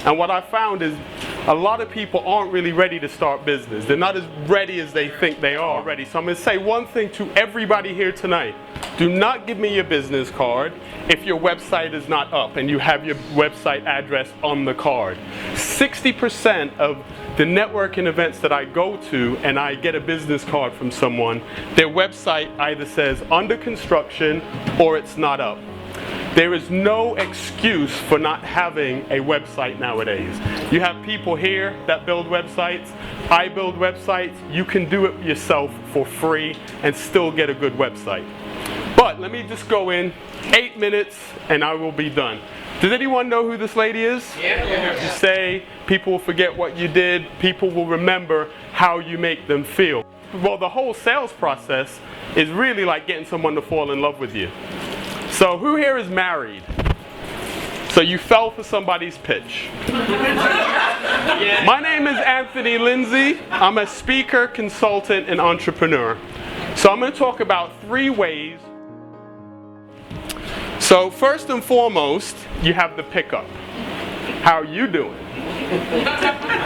And what I found is a lot of people aren't really ready to start business. They're not as ready as they think they are already. So I'm going to say one thing to everybody here tonight. Do not give me your business card if your website is not up and you have your website address on the card. 60% of the networking events that I go to and I get a business card from someone, their website either says under construction or it's not up. There is no excuse for not having a website nowadays. You have people here that build websites. I build websites. You can do it yourself for free and still get a good website. But let me just go in 8 minutes and I will be done. Does anyone know who this lady is? Yeah. You say people will forget what you did. People will remember how you make them feel. Well, the whole sales process is really like getting someone to fall in love with you. So who here is married? So you fell for somebody's pitch. My name is Anthony Lindsay. I'm a speaker, consultant, and entrepreneur. So I'm going to talk about 3 ways. So first and foremost, you have the pickup. How are you doing?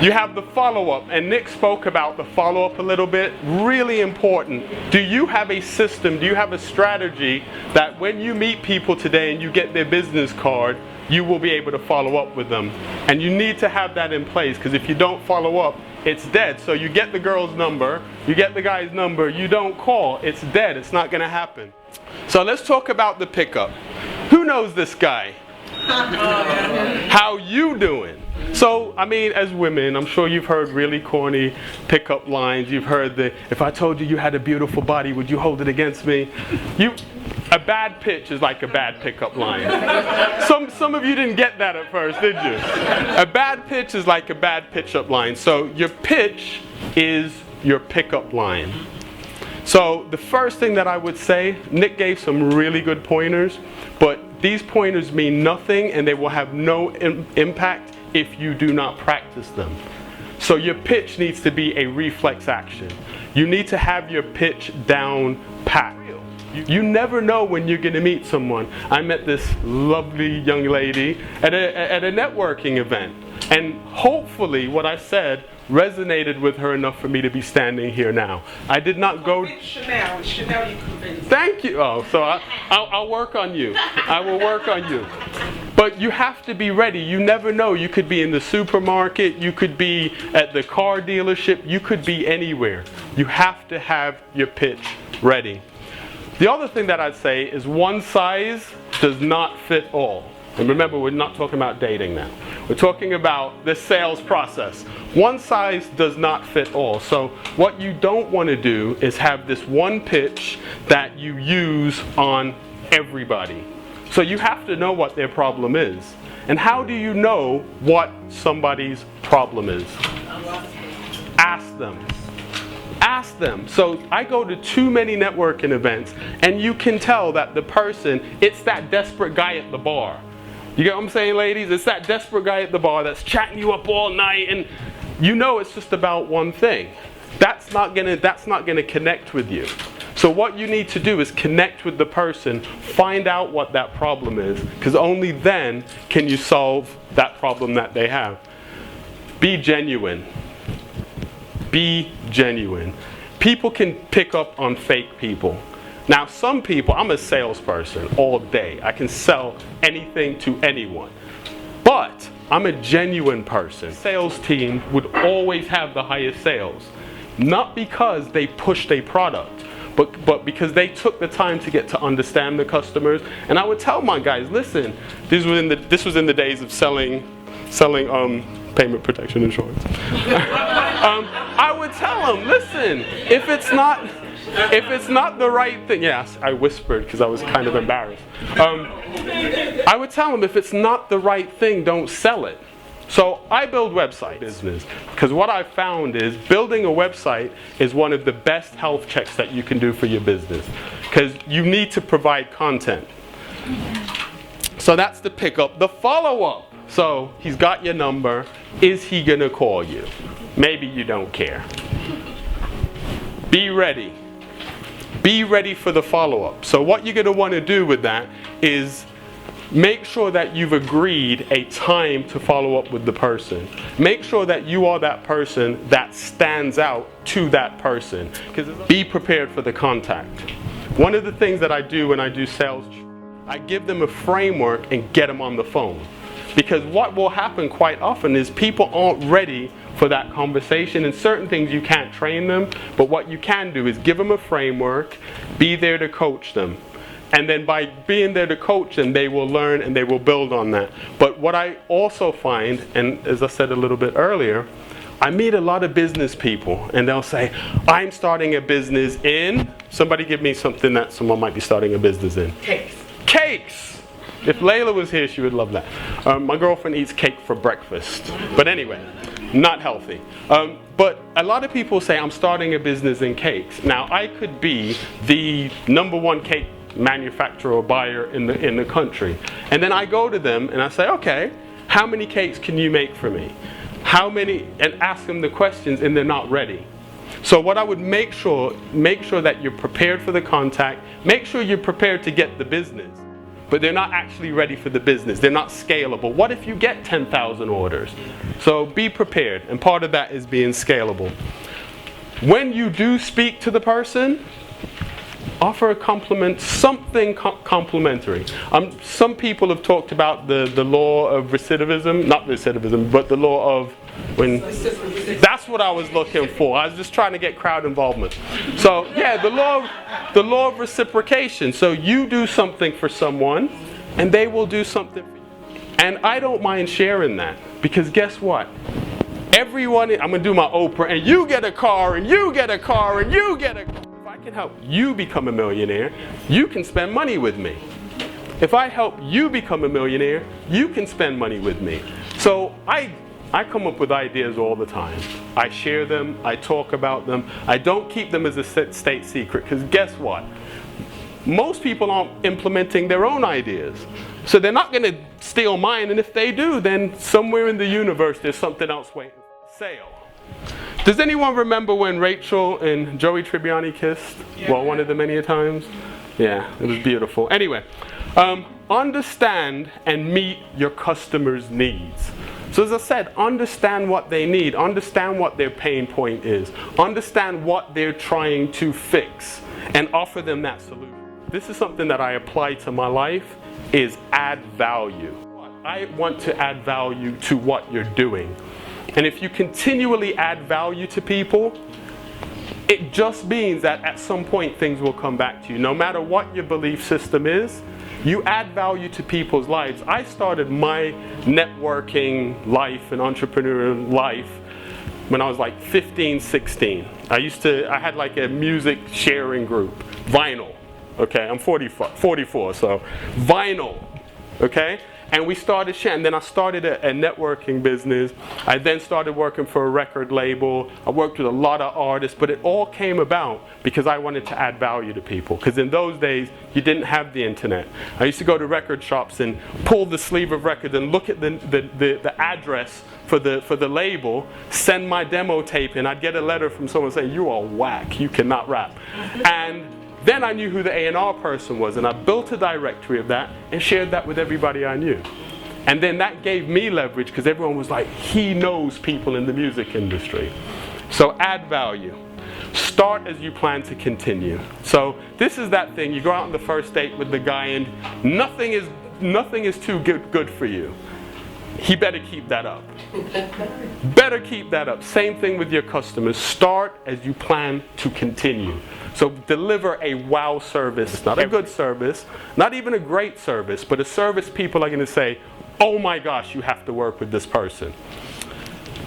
You have the follow-up, and Nick spoke about the follow-up a little bit. Really important. Do you have a system, do you have a strategy that when you meet people today and you get their business card, you will be able to follow up with them? And you need to have that in place, because if you don't follow up, it's dead. So you get the girl's number, you get the guy's number, you don't call, it's dead. It's not going to happen. So let's talk about the pickup. Who knows this guy? How you doing? So, I mean, as women, I'm sure you've heard really corny pickup lines. You've heard the, if I told you you had a beautiful body, would you hold it against me? A bad pitch is like a bad pickup line. Some of you didn't get that at first, did you? A bad pitch is like a bad pitch-up line. So your pitch is your pickup line. So the first thing that I would say, Nick gave some really good pointers, but these pointers mean nothing and they will have no impact if you do not practice them. So your pitch needs to be a reflex action. You need to have your pitch down pat. You never know when you're going to meet someone. I met this lovely young lady at a networking event, and hopefully what I said resonated with her enough for me to be standing here now. I did not go. Chanel you convinced. Thank you. Oh, so I'll work on you. I will work on you. But you have to be ready. You never know. You could be in the supermarket. You could be at the car dealership. You could be anywhere. You have to have your pitch ready. The other thing that I'd say is one size does not fit all. And remember, we're not talking about dating now. We're talking about the sales process. One size does not fit all. So what you don't want to do is have this one pitch that you use on everybody. So you have to know what their problem is. And how do you know what somebody's problem is? Ask them. Ask them. So I go to too many networking events, and you can tell that the person, it's that desperate guy at the bar. You get what I'm saying, ladies? It's that desperate guy at the bar that's chatting you up all night, and you know it's just about one thing. That's not gonna connect with you. So what you need to do is connect with the person, find out what that problem is, because only then can you solve that problem that they have. Be genuine. Be genuine. People can pick up on fake people. Now, some people, I'm a salesperson all day. I can sell anything to anyone. But I'm a genuine person. Sales team would always have the highest sales. Not because they pushed a product, but because they took the time to get to understand the customers. And I would tell my guys, listen, this was in the days of selling payment protection insurance. I would tell them, listen, if it's not the right thing, yes, I whispered because I was kind of embarrassed. I would tell them, if it's not the right thing, don't sell it. So I build website business because what I found is building a website is one of the best health checks that you can do for your business, because you need to provide content. So that's the pickup. The follow-up. So he's got your number. Is he gonna call you? Maybe you don't care. Be ready. Be ready for the follow-up. So what you're gonna want to do with that is Make sure that you've agreed a time to follow up with the person. Make sure that you are that person that stands out to that person. Be prepared for the contact. One of the things that I do when I do sales, I give them a framework and get them on the phone. Because what will happen quite often is people aren't ready for that conversation, and certain things you can't train them, but what you can do is give them a framework, be there to coach them. And then by being there to coach them, they will learn and they will build on that. But what I also find, and as I said a little bit earlier, I meet a lot of business people and they'll say, I'm starting a business in, somebody give me something that someone might be starting a business in. Cakes. Cakes! If Layla was here, she would love that. My girlfriend eats cake for breakfast. But anyway, not healthy. But a lot of people say, I'm starting a business in cakes. Now, I could be the #1 cake manufacturer or buyer in the country. And then I go to them and I say, okay, how many cakes can you make for me? How many? And ask them the questions, and they're not ready. So what I would make sure that you're prepared for the contact, make sure you're prepared to get the business, but they're not actually ready for the business. They're not scalable. What if you get 10,000 orders? So be prepared, and part of that is being scalable. When you do speak to the person, offer a compliment, something complimentary. Some people have talked about the law of recidivism, not recidivism, but the law of when. That's what I was looking for. I was just trying to get crowd involvement. So yeah, the law of reciprocation. So you do something for someone, and they will do something for you. And I don't mind sharing that, because guess what? Everyone, I'm gonna do my Oprah, and you get a car, and you get a car, and you get a car. If I can help you become a millionaire, you can spend money with me. If I help you become a millionaire, you can spend money with me. So I come up with ideas all the time. I share them, I talk about them. I don't keep them as a state secret, because guess what? Most people aren't implementing their own ideas. So they're not going to steal mine, and if they do, then somewhere in the universe there's something else waiting. Sale. Does anyone remember when Rachel and Joey Tribbiani kissed? Yeah. Well, one of the many times. Yeah, it was beautiful. Anyway, understand and meet your customers' needs. So as I said, understand what they need, understand what their pain point is, understand what they're trying to fix, and offer them that solution. This is something that I apply to my life, is add value. I want to add value to what you're doing. And if you continually add value to people, it just means that at some point things will come back to you. No matter what your belief system is, you add value to people's lives. I started my networking life and entrepreneurial life when I was like 15, 16. I had like a music sharing group, vinyl. Okay, I'm 44, so vinyl. Okay? And we started sharing. Then I started a networking business. I then started working for a record label. I worked with a lot of artists, but it all came about because I wanted to add value to people. Because in those days, you didn't have the internet. I used to go to record shops and pull the sleeve of records and look at the address for the label, send my demo tape in. I'd get a letter from someone saying, "You are whack, you cannot rap." And then I knew who the A&R person was, and I built a directory of that and shared that with everybody I knew. And then that gave me leverage, because everyone was like, he knows people in the music industry. So add value. Start as you plan to continue. So this is that thing, you go out on the first date with the guy and nothing is too good for you. He better keep that up. Better keep that up. Same thing with your customers. Start as you plan to continue. So deliver a wow service, not a good service, not even a great service, but a service people are going to say, oh my gosh, you have to work with this person.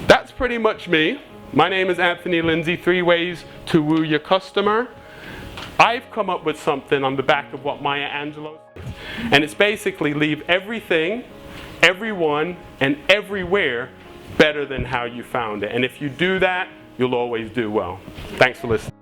That's pretty much me. My name is Anthony Lindsay, 3 ways to woo your customer. I've come up with something on the back of what Maya Angelou said. And it's basically leave everything, everyone, and everywhere better than how you found it. And if you do that, you'll always do well. Thanks for listening.